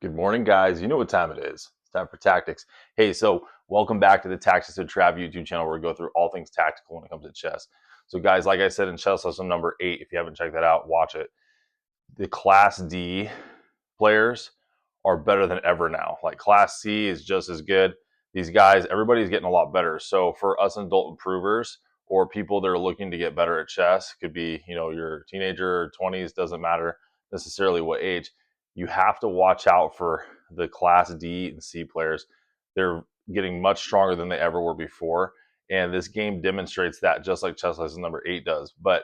Good morning, guys. You know what time it is. It's time for tactics. Hey, so welcome back to the Tactics of Trav YouTube channel where we go through all things tactical when it comes to chess. So, guys, like I said in chess lesson number 8, if you haven't checked that out, watch it. The Class D players are better than ever now. Like Class C is just as good. These guys, everybody's getting a lot better. So, for us adult improvers or people that are looking to get better at chess, could be, your teenager or 20s, doesn't matter necessarily what age, you have to watch out for the Class D and C players. They're getting much stronger than they ever were before. And this game demonstrates that, just like chess lesson number 8 does. But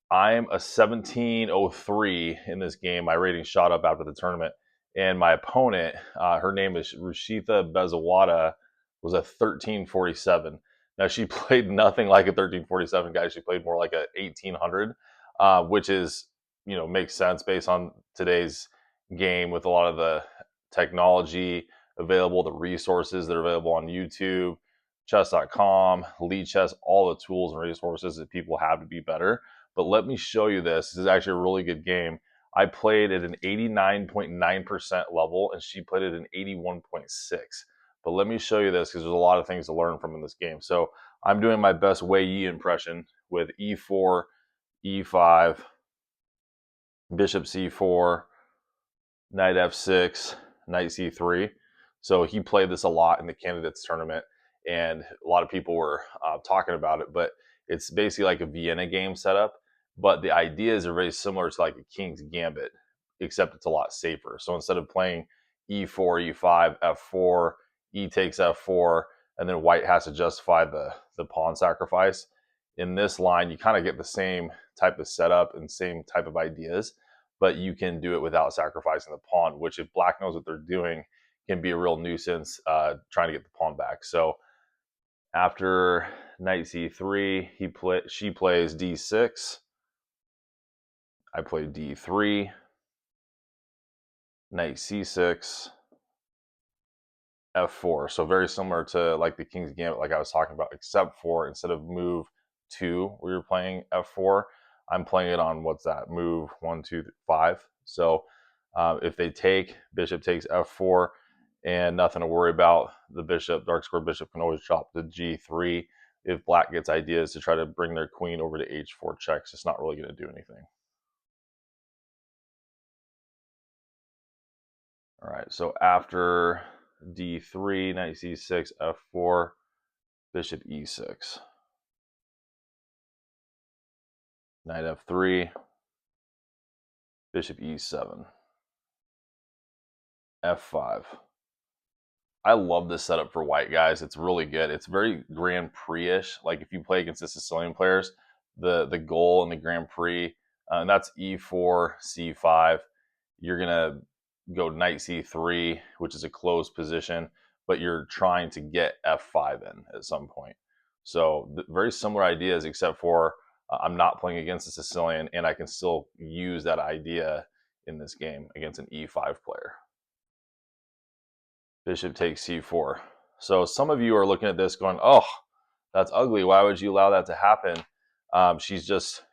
I'm a 1703 in this game. My rating shot up after the tournament. And my opponent, her name is Rushitha Bezawada, was a 1347. Now, she played nothing like a 1347, guys. She played more like a 1800, which is, makes sense based on today's game with a lot of the technology available, the resources that are available on YouTube, chess.com, lead chess, all the tools and resources that people have to be better. But let me show you this. This is actually a really good game. I played at an 89.9% level, and she played at an 81.6%. But let me show you this because there's a lot of things to learn from in this game. So I'm doing my best Wei Yi impression with E4, E5, Bishop C4, Knight F6, Knight C3. So he played this a lot in the candidates tournament, and a lot of people were talking about it. But it's basically like a Vienna game setup. But the ideas are very similar to like a King's Gambit, except it's a lot safer. So instead of playing E4, E5, F4, E takes F4, and then white has to justify the pawn sacrifice, in this line, you kind of get the same type of setup and same type of ideas, but you can do it without sacrificing the pawn, which if black knows what they're doing, can be a real nuisance trying to get the pawn back. So after Knight C3, she plays D6. I play D3, Knight C6, F4. So very similar to like the King's Gambit, like I was talking about, except for instead of move 2, where you're playing F4, I'm playing it on what's that? Move 1, 2, 5. So if they take, bishop takes F4, and nothing to worry about. The bishop, dark square bishop, can always drop to G3 if black gets ideas to try to bring their queen over to H4 checks. It's not really going to do anything. All right, so after D3, Knight C6, F4, Bishop E6, Knight F3, Bishop E7, F5. I love this setup for white, guys. It's really good. It's very Grand Prix-ish. Like if you play against the Sicilian players, the goal in the Grand Prix, and that's E4, C5. You're gonna go Knight C3, which is a closed position, but you're trying to get F5 in at some point. So very similar ideas, except for I'm not playing against a Sicilian, and I can still use that idea in this game against an E5 player. Bishop takes C4. So some of you are looking at this going, oh, that's ugly. Why would you allow that to happen? She's just,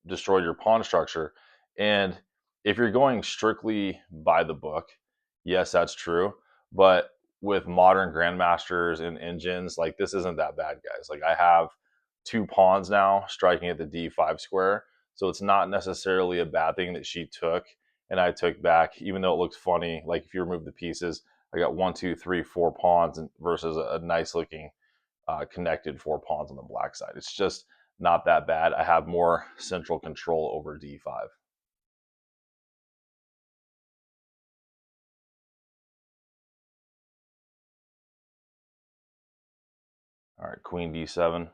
destroyed your pawn structure. And if you're going strictly by the book, yes, that's true. But with modern grandmasters and engines, like this isn't that bad, guys. Like I have 2 pawns now striking at the D5 square. So it's not necessarily a bad thing that she took and I took back, even though it looks funny. Like if you remove the pieces, I got 1, 2, 3, 4 pawns versus a nice looking connected 4 pawns on the black side. It's just not that bad. I have more central control over D5. All right, Queen D7.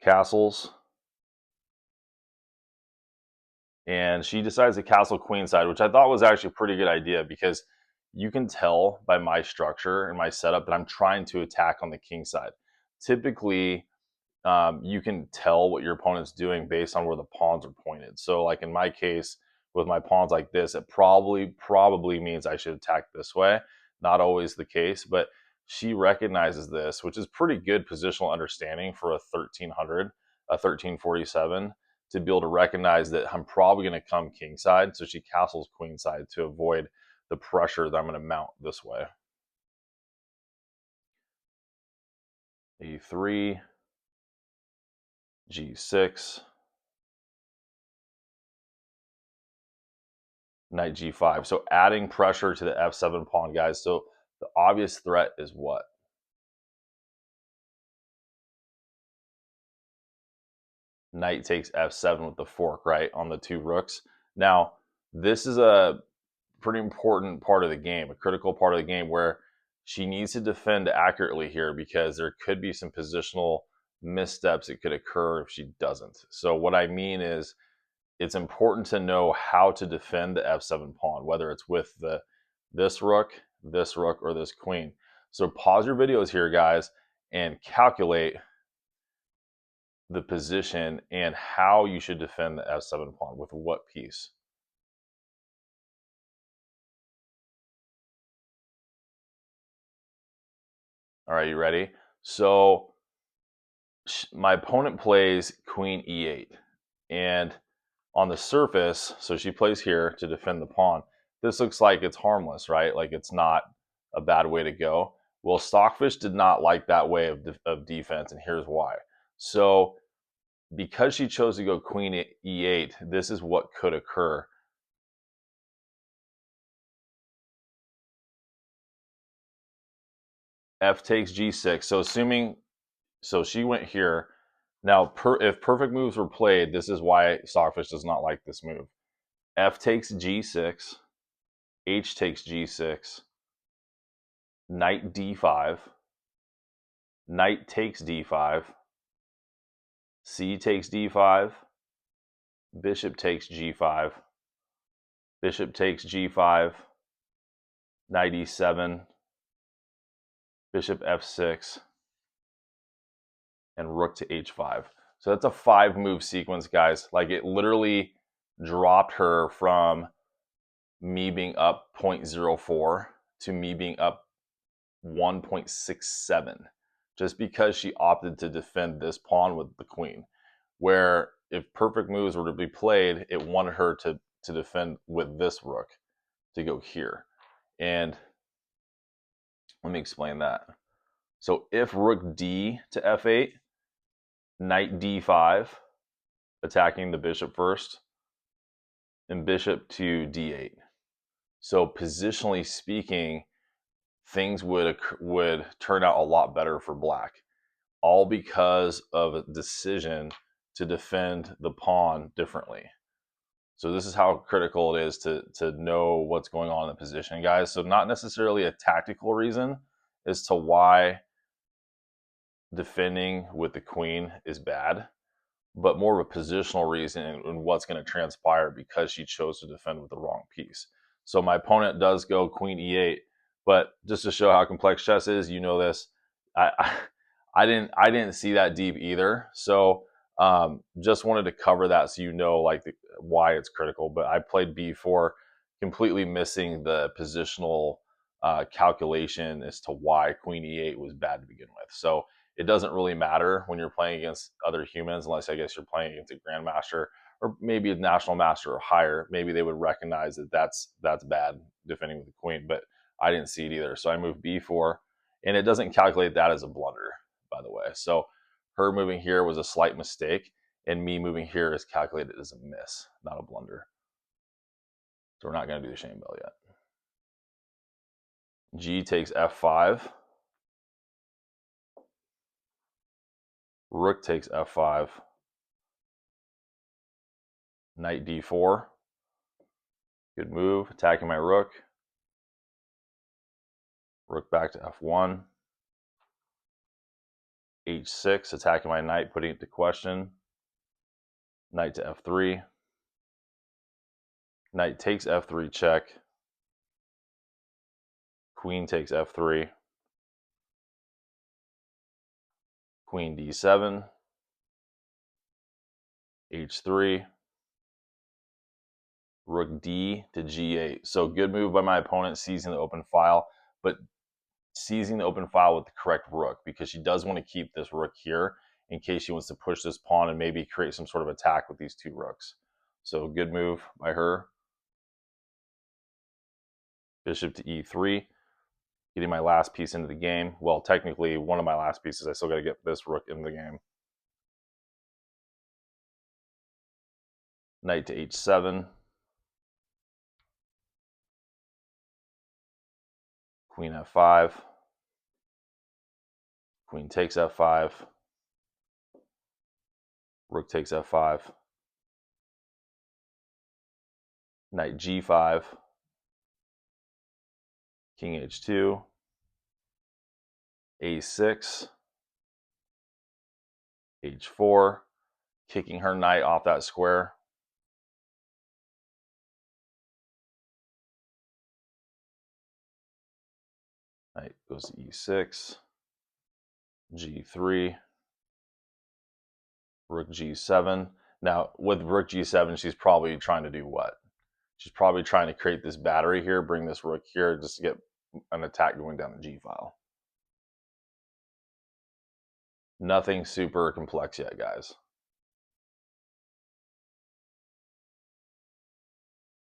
Castles. And she decides to castle queenside, which I thought was actually a pretty good idea because you can tell by my structure and my setup that I'm trying to attack on the king side. Typically, you can tell what your opponent's doing based on where the pawns are pointed. So like in my case, with my pawns like this, it probably means I should attack this way. Not always the case, but she recognizes this, which is pretty good positional understanding for a 1300, a 1347, to be able to recognize that I'm probably going to come kingside. So she castles queenside to avoid the pressure that I'm going to mount this way. A3, G6, knight G5. So adding pressure to the F7 pawn, guys. So the obvious threat is what? Knight takes F7 with the fork, right, on the two rooks. Now, this is a pretty important part of the game, a critical part of the game where she needs to defend accurately here because there could be some positional missteps that could occur if she doesn't. So what I mean is it's important to know how to defend the F7 pawn, whether it's with this rook, or this queen. So pause your videos here, guys, and calculate the position and how you should defend the F7 pawn with what piece. All right, you ready? So my opponent plays queen e8, and on the surface, so she plays here to defend the pawn. This looks like it's harmless, right? Like it's not a bad way to go. Well, Stockfish did not like that way of defense, and here's why. So because she chose to go queen e8, this is what could occur. F takes g6. So assuming, so she went here. Now, if perfect moves were played, this is why Stockfish does not like this move. F takes g6, H takes g6, knight d5, knight takes d5, C takes d5, bishop takes g5, bishop takes g5, knight e7, bishop f6, and rook to h5. So that's a 5-move sequence, guys. Like it literally dropped her from me being up 0.04 to me being up 1.67 just because she opted to defend this pawn with the queen. Where if perfect moves were to be played, it wanted her to defend with this rook to go here. And let me explain that. So if rook d to f8, knight d5, attacking the bishop first, and bishop to d8. So positionally speaking, things would turn out a lot better for black, all because of a decision to defend the pawn differently. So this is how critical it is to know what's going on in the position, guys. So not necessarily a tactical reason as to why defending with the queen is bad, but more of a positional reason and what's going to transpire because she chose to defend with the wrong piece. So my opponent does go queen e8, but just to show how complex chess is, you know this, I didn't see that deep either. So just wanted to cover that so you know like why it's critical. But I played b4, completely missing the positional calculation as to why queen e8 was bad to begin with. So it doesn't really matter when you're playing against other humans, unless I guess you're playing against a grandmaster or maybe a national master or higher. Maybe they would recognize that that's bad defending with the queen, but I didn't see it either. So I moved b4, and it doesn't calculate that as a blunder, by the way. So her moving here was a slight mistake, and me moving here is calculated as a miss, not a blunder. So we're not going to do the shame bell yet. G takes f5. Rook takes f5. Knight d4. Good move, attacking my rook. Rook back to f1. h6, attacking my knight, putting it to question. Knight to f3. Knight takes f3 check. Queen takes f3. Queen d7. h3. Rook d to g8. So good move by my opponent, seizing the open file, but seizing the open file with the correct rook, because she does want to keep this rook here, in case she wants to push this pawn and maybe create some sort of attack with these two rooks. So good move by her. Bishop to e3, getting my last piece into the game. Well, technically one of my last pieces. I still got to get this rook in the game. Knight to h7. Queen f5. Queen takes f5. Rook takes f5. Knight g5. King h2. a6. h4. Kicking her knight off that square. Knight goes to e6. g3. Rook g7. Now, with rook g7, she's probably trying to do what? She's probably trying to create this battery here, bring this rook here just to get an attack going down the g-file. Nothing super complex yet, guys.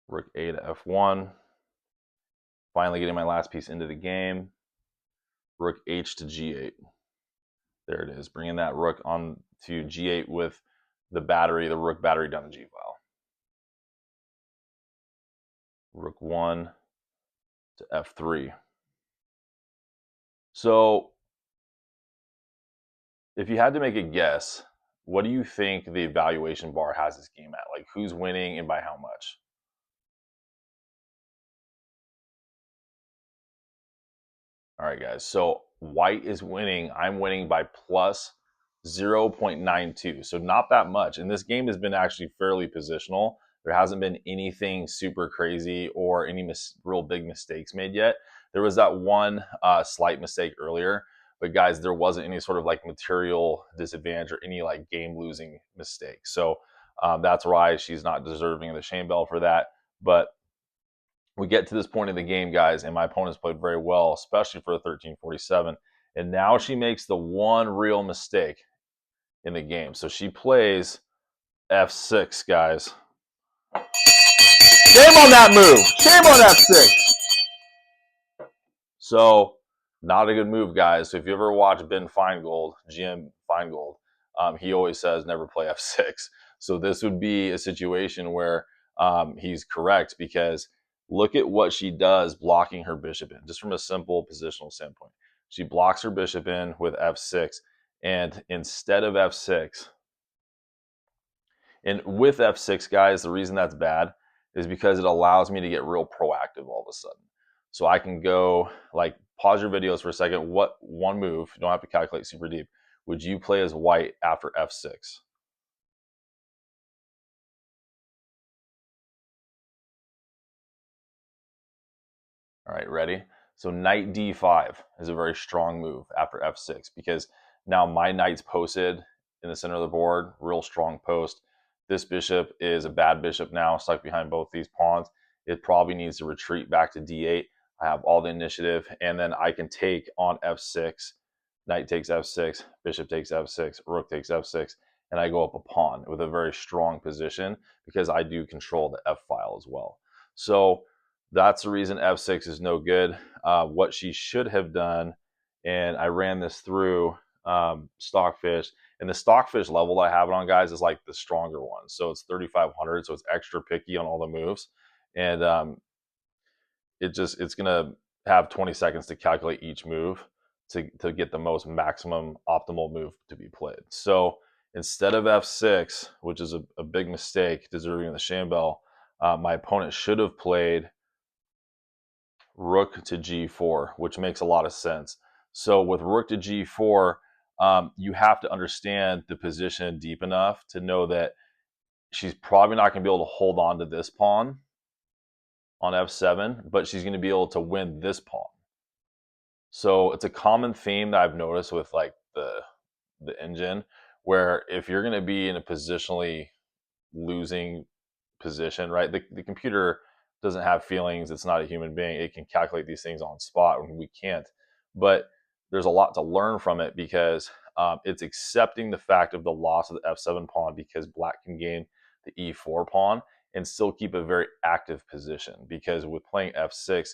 Rook a to f1. Finally getting my last piece into the game. Rook h to g8. There it is, bringing that rook on to g8 with the battery, the rook battery down the g-file. Rook 1 to f3. So, if you had to make a guess, what do you think the evaluation bar has this game at? Like, who's winning and by how much? All right, guys. So white is winning. I'm winning by plus 0.92. So not that much. And this game has been actually fairly positional. There hasn't been anything super crazy or any real big mistakes made yet. There was that one slight mistake earlier. But guys, there wasn't any sort of like material disadvantage or any like game losing mistake. So that's why she's not deserving of the shame bell for that. But we get to this point in the game, guys, and my opponent's played very well, especially for a 1347. And now she makes the one real mistake in the game. So she plays f6, guys. Shame on that move. Shame on f6. So not a good move, guys. So if you ever watch Ben Feingold, GM Feingold, he always says never play f6. So this would be a situation where he's correct, because look at what she does blocking her bishop in, just from a simple positional standpoint. She blocks her bishop in with f6, and instead of f6, and with f6, guys, the reason that's bad is because it allows me to get real proactive all of a sudden. So I can go, like, pause your videos for a second. What one move, you don't have to calculate super deep, would you play as white after f6? All right, ready? So knight d5 is a very strong move after f6, because now my knight's posted in the center of the board, real strong post. This bishop is a bad bishop now, stuck behind both these pawns. It probably needs to retreat back to d8. I have all the initiative, and then I can take on f6. Knight takes f6, bishop takes f6, rook takes f6, and I go up a pawn with a very strong position because I do control the f-file as well. So that's the reason f6 is no good. What she should have done, and I ran this through Stockfish, and the Stockfish level that I have it on, guys, is like the stronger one. So it's 3,500, so it's extra picky on all the moves. And it's going to have 20 seconds to calculate each move to get the most maximum optimal move to be played. So instead of f6, which is a big mistake, deserving of the shame bell, my opponent should have played rook to g4, which makes a lot of sense. So with rook to g4, you have to understand the position deep enough to know that she's probably not going to be able to hold on to this pawn on f7, but she's going to be able to win this pawn. So it's a common theme that I've noticed with like the engine, where if you're going to be in a positionally losing position, right? The computer doesn't have feelings. It's not a human being. It can calculate these things on spot when we can't. But there's a lot to learn from it, because It's accepting the fact of the loss of the f7 pawn because black can gain the e4 pawn and still keep a very active position, because with playing f6,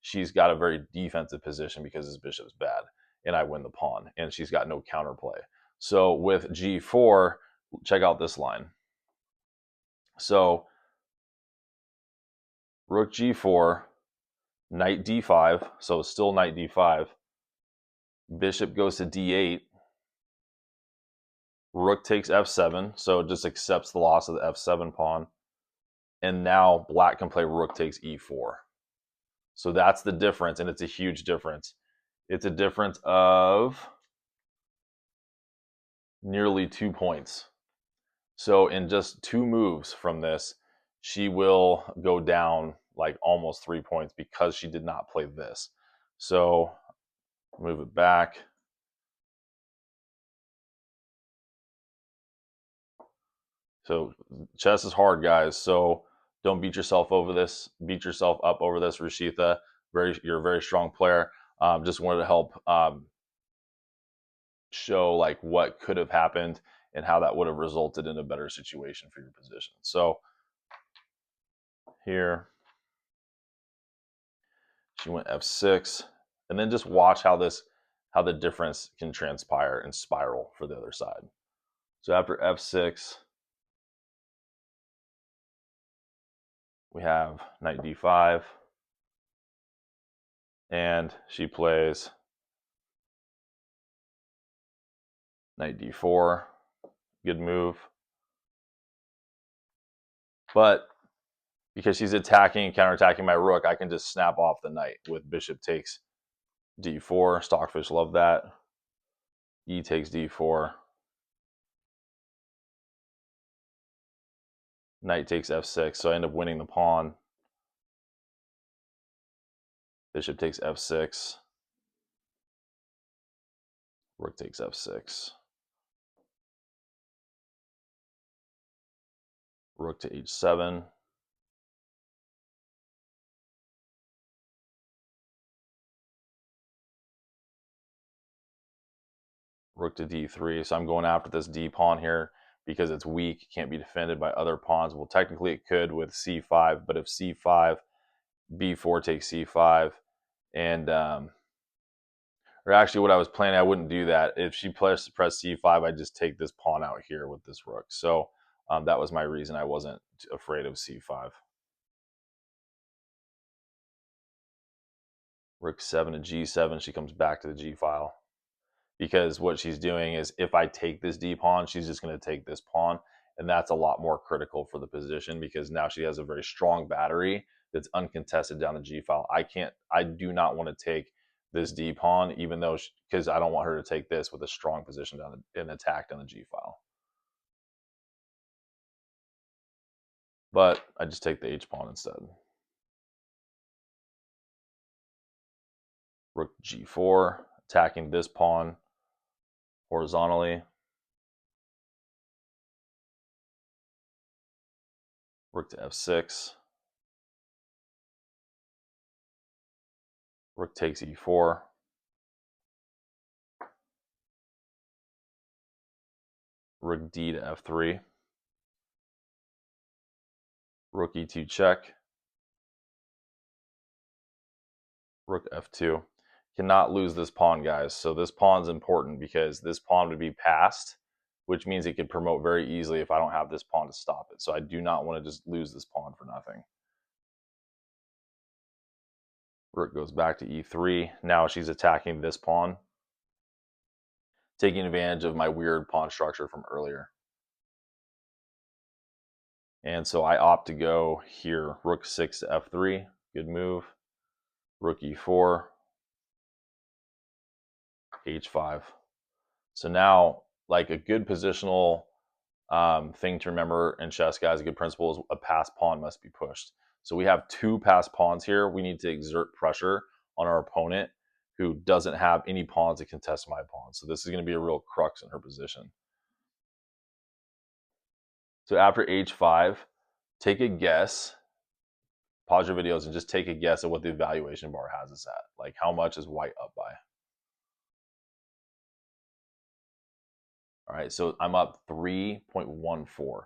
she's got a very defensive position because his bishop's bad and I win the pawn and she's got no counterplay. So with g4, check out this line. So rook g4, knight d5, so still knight d5, bishop goes to d8, rook takes f7, so it just accepts the loss of the f7 pawn, and now black can play rook takes e4. So that's the difference, and it's a huge difference. It's a difference of nearly 2 points. So in just 2 moves from this, she will go down like almost 3 points because she did not play this. So move it back. So chess is hard, guys. So don't beat yourself over this. Beat yourself up over this, Rashitha. You're a very strong player. Just wanted to help show like what could have happened and how that would have resulted in a better situation for your position. So here, she went f6, and then just watch how the difference can transpire and spiral for the other side. So after f6, we have knight d5, and she plays knight d4, good move. But because she's attacking and counterattacking my rook, I can just snap off the knight with bishop takes d4. Stockfish love that. E takes d4. Knight takes f6, so I end up winning the pawn. Bishop takes f6. Rook takes f6. Rook to h7. Rook to d3. So I'm going after this d pawn here because it's weak, can't be defended by other pawns. Well, technically it could with c5, but if c5, b4 takes c5, and or actually what I was planning, I wouldn't do that. If she press c5, I'd just take this pawn out here with this rook. So that was my reason I wasn't afraid of c5. Rook 7 to g7, she comes back to the g file. Because what she's doing is if I take this d pawn, she's just going to take this pawn. And that's a lot more critical for the position because now she has a very strong battery that's uncontested down the g file. I do not want to take this d pawn, even though, because I don't want her to take this with a strong position down an attack down the g file. But I just take the h pawn instead. Rook g4, attacking this pawn horizontally. Rook to f6. Rook takes e4. Rook d to f3. Rook e2 check. Rook f2. Cannot lose this pawn, guys. So this pawn's important because this pawn would be passed, which means it could promote very easily if I don't have this pawn to stop it. So I do not want to just lose this pawn for nothing. Rook goes back to e3. Now she's attacking this pawn, taking advantage of my weird pawn structure from earlier. And so I opt to go here. Rook 6 to f3. Good move. Rook e4. h5. So now, like a good positional thing to remember in chess, guys, a good principle is a passed pawn must be pushed. So we have 2 passed pawns here. We need to exert pressure on our opponent who doesn't have any pawns to contest my pawn. So this is going to be a real crux in her position. So after h5, take a guess. Pause your videos and just take a guess at what the evaluation bar has us at. Like how much is white up by? All right, so I'm up 3.14.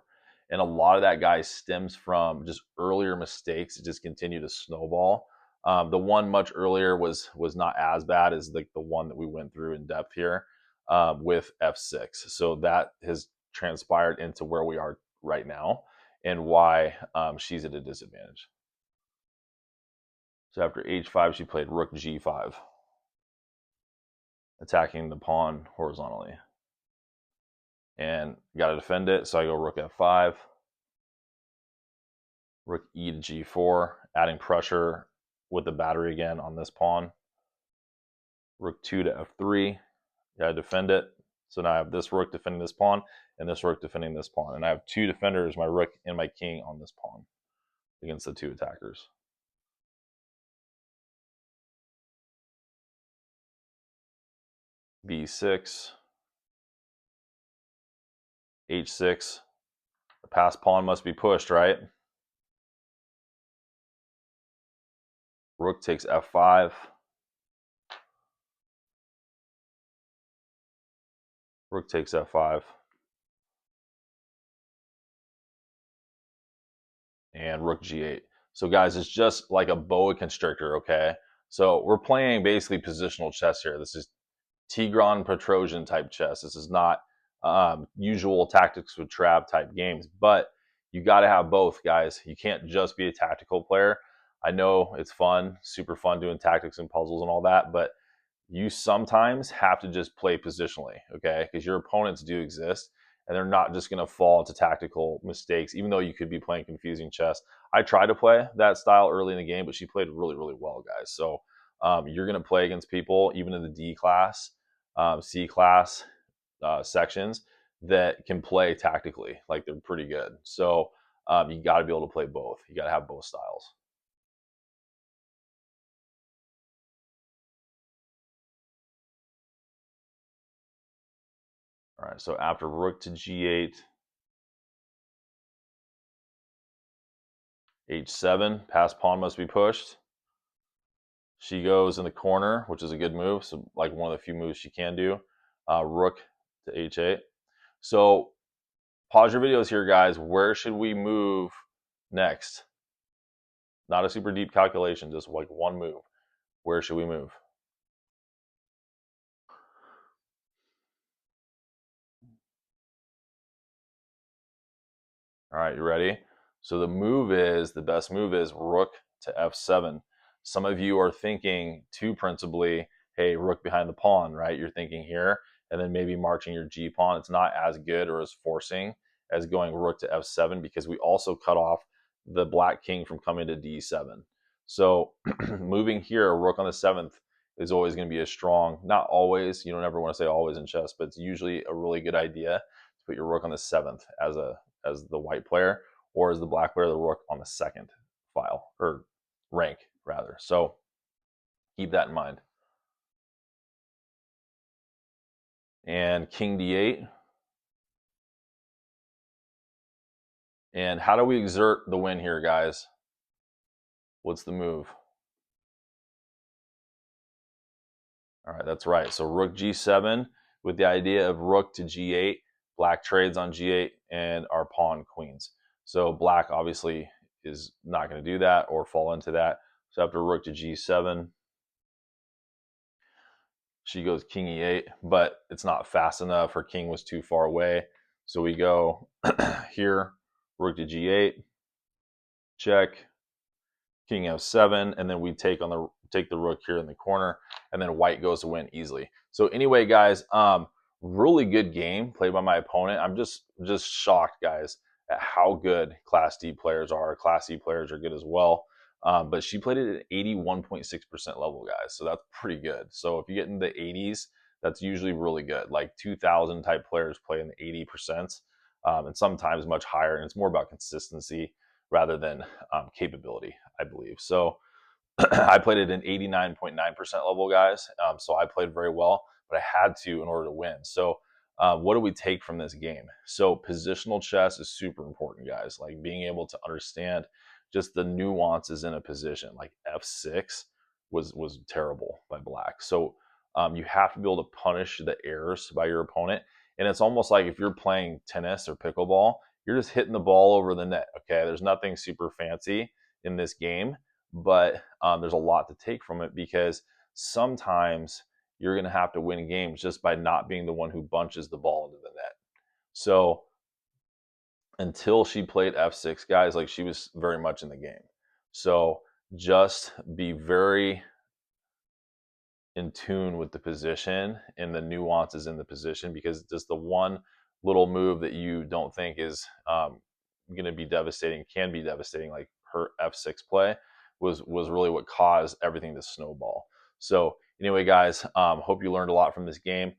And a lot of that, guys, stems from just earlier mistakes that just continue to snowball. The one much earlier was not as bad as the one that we went through in depth here with F6. So that has transpired into where we are right now and why she's at a disadvantage. So after H5, she played Rook G5, attacking the pawn horizontally. And got to defend it, so I go Rook F5. Rook E to G4, adding pressure with the battery again on this pawn. Rook 2 to F3, gotta defend it. So now I have this rook defending this pawn, and this rook defending this pawn. And I have two defenders, my rook and my king, on this pawn against the two attackers. B6, H6. The passed pawn must be pushed, right? Rook takes F5. Rook takes F5. And Rook G8. So guys, it's just like a boa constrictor, okay? So we're playing basically positional chess here. This is Tigran Petrosian type chess. This is not usual tactics with Trav type games, but you got to have both, guys. You can't just be a tactical player. I know it's fun, super fun doing tactics and puzzles and all that, but you sometimes have to just play positionally, okay? Because your opponents do exist, and they're not just going to fall into tactical mistakes, even though you could be playing confusing chess. I tried to play that style early in the game, but she played really, really well, guys. So you're going to play against people, even in the D class, C class sections, that can play tactically. Like, they're pretty good. So you got to be able to play both. You got to have both styles. All right, so after rook to G8, H7, pass pawn must be pushed. She goes in the corner, which is a good move. So, like, one of the few moves she can do. Rook to H8. So pause your videos here, guys. Where should we move next? Not a super deep calculation, just like one move. Where should we move? All right, you ready? So the best move is rook to F7. Some of you are thinking too principally, hey, rook behind the pawn, right? You're thinking here, and then maybe marching your G pawn. It's not as good or as forcing as going rook to F7 because we also cut off the black king from coming to D7. So moving here, a rook on the 7th is always going to be a strong, not always, you don't ever want to say always in chess, but it's usually a really good idea to put your rook on the 7th as the white player, or as the black player, the rook on the 2nd file, or rank rather. So keep that in mind. And king d8. And how do we exert the win here, guys? What's the move? All right, that's right. So rook g7 with the idea of rook to g8. Black trades on g8 and our pawn queens. So black obviously is not going to do that or fall into that. So after rook to g7, she goes king e8, but it's not fast enough. Her king was too far away. So we go here, rook to g8, check, king f7, and then we take the rook here in the corner, and then white goes to win easily. So anyway, guys, really good game played by my opponent. I'm just shocked, guys, at how good Class D players are. Class C players are good as well. But she played it at 81.6% level, guys. So that's pretty good. So if you get in the 80s, that's usually really good. Like 2000 type players play in the 80%, and sometimes much higher. And it's more about consistency rather than capability, I believe. So I played it in 89.9% level, guys. So I played very well, but I had to in order to win. So what do we take from this game? So positional chess is super important, guys. Like being able to understand just the nuances in a position. Like F6 was terrible by black. So you have to be able to punish the errors by your opponent. And it's almost like if you're playing tennis or pickleball, you're just hitting the ball over the net. Okay, there's nothing super fancy in this game, but there's a lot to take from it, because sometimes you're going to have to win games just by not being the one who bunches the ball into the net. So until she played f6, guys, like, she was very much in the game. So just be very in tune with the position and the nuances in the position, because just the one little move that you don't think is going to be devastating can be devastating, like her f6 play was really what caused everything to snowball. So anyway, guys, hope you learned a lot from this game.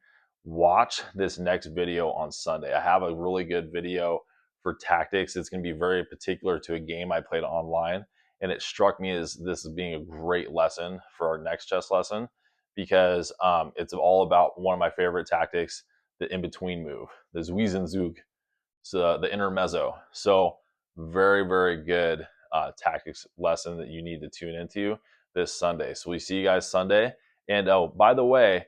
Watch this next video on Sunday. I have a really good video for tactics. It's going to be very particular to a game I played online, and it struck me as this as being a great lesson for our next chess lesson, because it's all about one of my favorite tactics, the in-between move, the Zwischenzug, so the intermezzo. So very, very good tactics lesson that you need to tune into this Sunday. So we see you guys Sunday. And oh, by the way,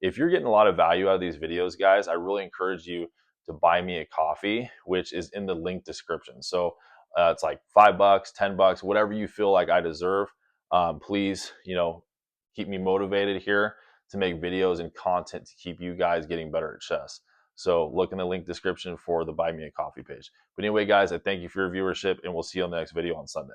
if you're getting a lot of value out of these videos, guys, I really encourage you to buy me a coffee, which is in the link description. So it's like $5, $10, whatever you feel like I deserve. Please, keep me motivated here to make videos and content to keep you guys getting better at chess. So look in the link description for the Buy Me a Coffee page. But anyway, guys, I thank you for your viewership, and we'll see you on the next video on Sunday.